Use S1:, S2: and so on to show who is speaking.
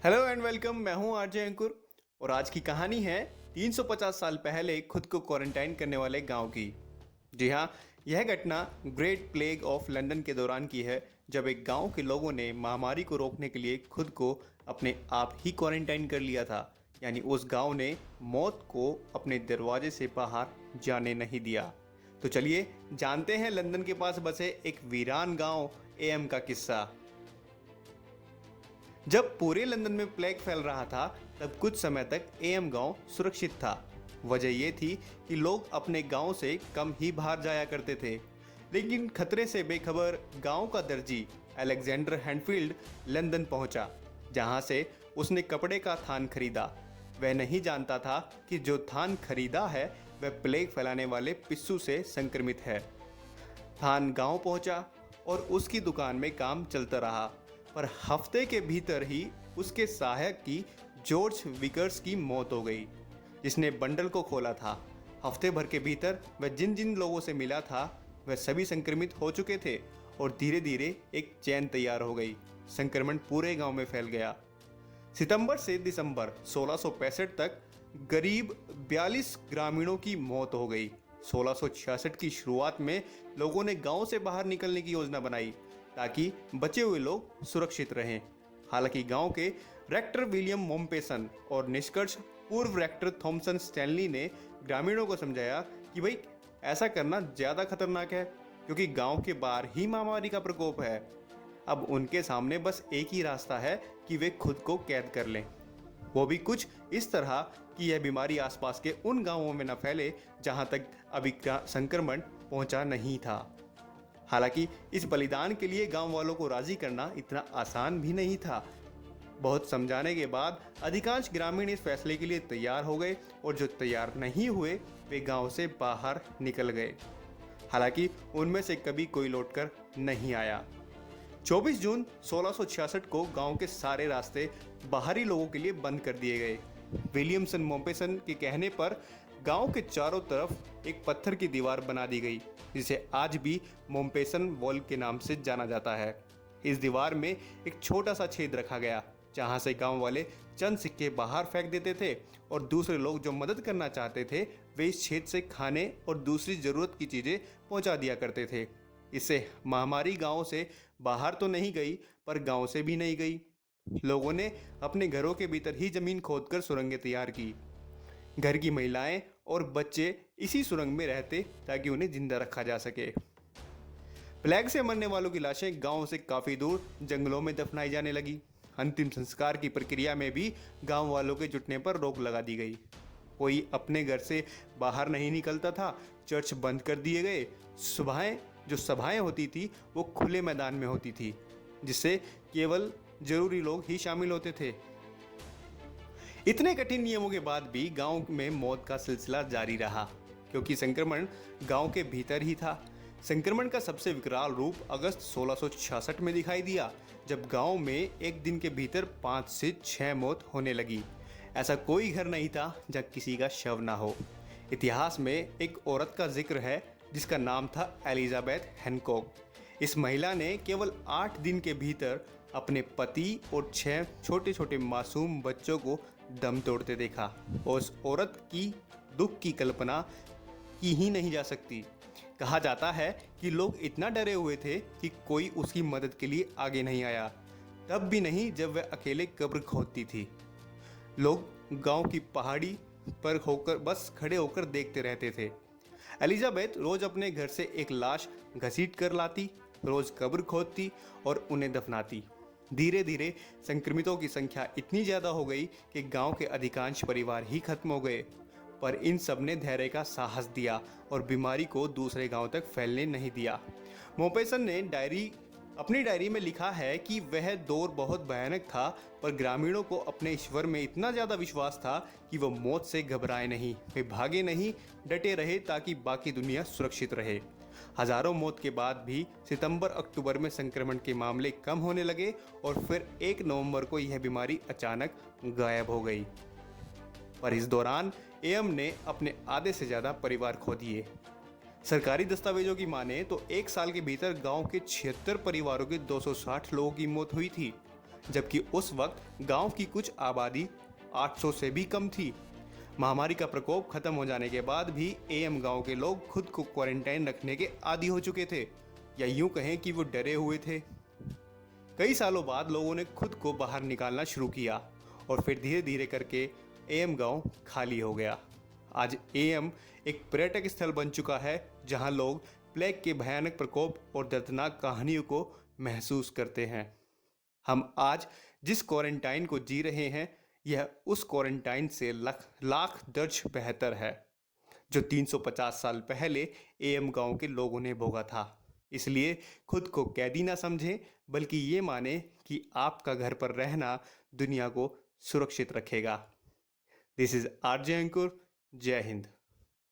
S1: Hello and welcome. मैं हूं RJ अंकुर और आज की कहानी है 350 साल पहले खुद को क्वारंटाइन करने वाले गांव की। जी हाँ, यह घटना ग्रेट प्लेग ऑफ लंदन के दौरान की है, जब एक गांव के लोगों ने महामारी को रोकने के लिए खुद को अपने आप ही क्वारंटाइन कर लिया था। यानी उस गांव ने मौत को अपने दरवाजे से बाहर जाने नहीं दिया। तो चलिए जानते हैं लंदन के पास बसे एक वीरान गांव एम का किस्सा। जब पूरे लंदन में प्लेग फैल रहा था तब कुछ समय तक एम गांव सुरक्षित था। वजह यह थी कि लोग अपने गांव से कम ही बाहर जाया करते थे। लेकिन खतरे से बेखबर गांव का दर्जी अलेक्जेंडर हैंडफील्ड लंदन पहुंचा, जहां से उसने कपड़े का थान खरीदा। वह नहीं जानता था कि जो थान खरीदा है वह प्लेग फैलाने वाले पिस्सू से संक्रमित है। थान गांव पहुंचा और उसकी दुकान में काम चलता रहा, पर हफ्ते के भीतर ही उसके सहायक की जॉर्ज विकर्स की मौत हो गई, जिसने बंडल को खोला था। हफ्ते भर के भीतर वह जिन जिन लोगों से मिला था वह सभी संक्रमित हो चुके थे और धीरे धीरे एक चैन तैयार हो गई। संक्रमण पूरे गांव में फैल गया। सितंबर से दिसंबर 1665 तक करीब 42 ग्रामीणों की मौत हो गई। 1666 की शुरुआत में लोगों ने गांव से बाहर निकलने की योजना बनाई ताकि बचे हुए लोग सुरक्षित रहें। हालांकि गांव के रेक्टर विलियम मोम्पेसन और निष्कर्ष पूर्व रेक्टर थॉमसन स्टैनली ने ग्रामीणों को समझाया कि भाई ऐसा करना ज़्यादा खतरनाक है, क्योंकि गांव के बाहर ही महामारी का प्रकोप है। अब उनके सामने बस एक ही रास्ता है कि वे खुद को कैद कर लें, वो भी कुछ इस तरह कि यह बीमारी आसपास के उन गांवों में न फैले जहां तक अभी संक्रमण पहुंचा नहीं था। हालांकि इस बलिदान के लिए गांव वालों को राजी करना इतना आसान भी नहीं था। बहुत समझाने के बाद अधिकांश ग्रामीण इस फैसले के लिए तैयार हो गए और जो तैयार नहीं हुए वे गांव से बाहर निकल गए। हालांकि उनमें से कभी कोई लौटकर नहीं आया। 24 जून 1666 को गांव के सारे रास्ते बाहरी लोगों के लिए बंद कर दिए गए। विलियमसन मोम्पेसन के कहने पर गांव के चारों तरफ एक पत्थर की दीवार बना दी गई, जिसे आज भी मोम्पेसन वॉल के नाम से जाना जाता है। इस दीवार में एक छोटा सा छेद रखा गया, जहां से गांव वाले चंद सिक्के बाहर फेंक देते थे और दूसरे लोग जो मदद करना चाहते थे वे इस छेद से खाने और दूसरी जरूरत की चीजें पहुंचा दिया करते थे। इससे महामारी गांव से बाहर तो नहीं गई, पर गांव से भी नहीं गई। लोगों ने अपने घरों के भीतर ही जमीन खोदकर सुरंगें तैयार की। घर की महिलाएं और बच्चे इसी सुरंग में रहते ताकि उन्हें जिंदा रखा जा सके। प्लेग से मरने वालों की लाशें गांव से काफी दूर जंगलों में दफनाई जाने लगी। अंतिम संस्कार की प्रक्रिया में भी गांव वालों के जुटने पर रोक लगा दी गई। कोई अपने घर से बाहर नहीं निकलता था। चर्च बंद कर दिए गए। सभाएं होती थी वो खुले मैदान में होती थी, जिससे केवल जरूरी लोग ही शामिल होते थे। इतने कठिन नियमों के बाद भी गांव में मौत का सिलसिला जारी रहा, क्योंकि संक्रमण गांव के भीतर ही था। संक्रमण का सबसे विकराल रूप अगस्त 1666 में दिखाई दिया, जब गांव में एक दिन के भीतर 5 से 6 मौत होने लगी। ऐसा कोई घर नहीं था जहां किसी का शव ना हो। इतिहास में एक औरत का जिक्र है जिसका नाम था एलिजाबेथ हैनकॉक। इस महिला ने केवल 8 दिन के भीतर अपने पति और 6 छोटे छोटे मासूम बच्चों को दम तोड़ते देखा। और उस औरत की दुख की कल्पना की ही नहीं जा सकती। कहा जाता है कि लोग इतना डरे हुए थे कि कोई उसकी मदद के लिए आगे नहीं आया, तब भी नहीं जब वह अकेले कब्र खोदती थी। लोग गांव की पहाड़ी पर होकर बस खड़े होकर देखते रहते थे। एलिजाबेथ रोज अपने घर से एक लाश घसीट कर लाती, रोज कब्र खोदती और उन्हें दफनाती। धीरे धीरे संक्रमितों की संख्या इतनी ज़्यादा हो गई कि गांव के अधिकांश परिवार ही खत्म हो गए। पर इन सब ने धैर्य का साहस दिया और बीमारी को दूसरे गांव तक फैलने नहीं दिया। मोपेसन ने अपनी डायरी में लिखा है कि वह दौर बहुत भयानक था, पर ग्रामीणों को अपने ईश्वर में इतना ज़्यादा विश्वास था कि वो मौत से घबराए नहीं, वे भागे नहीं, डटे रहे ताकि बाकी दुनिया सुरक्षित रहे। हजारों मौत के बाद भी सितंबर अक्टूबर में संक्रमण के मामले कम होने लगे और फिर 1 नवंबर को यह बीमारी अचानक गायब हो गई। पर इस दौरान एम ने अपने आधे से ज़्यादा परिवार खो दिए। सरकारी दस्तावेजों की माने तो 1 साल के भीतर गांव के 76 परिवारों के 260 लोगों की मौत हुई थी। जबकि उस वक्त गांव की कुछ आबादी 800 से भी कम थी। महामारी का प्रकोप खत्म हो जाने के बाद भी एएम गांव के लोग खुद को क्वारंटाइन रखने के आदी हो चुके थे, या यूं कहें कि वो डरे हुए थे। कई सालों बाद लोगों ने खुद को बाहर निकालना शुरू किया और फिर धीरे धीरे करके एएम गांव खाली हो गया। आज एएम एक पर्यटक स्थल बन चुका है जहां लोग प्लेग के भयानक प्रकोप और दर्दनाक कहानियों को महसूस करते हैं। हम आज जिस क्वारंटाइन को जी रहे हैं यह उस क्वारंटाइन से लाख लाख दर्ज बेहतर है जो 350 साल पहले एएम गांव के लोगों ने भोगा था। इसलिए खुद को कैदी ना समझें, बल्कि ये माने कि आपका घर पर रहना दुनिया को सुरक्षित रखेगा। दिस इज आरजे अंकुर। जय हिंद।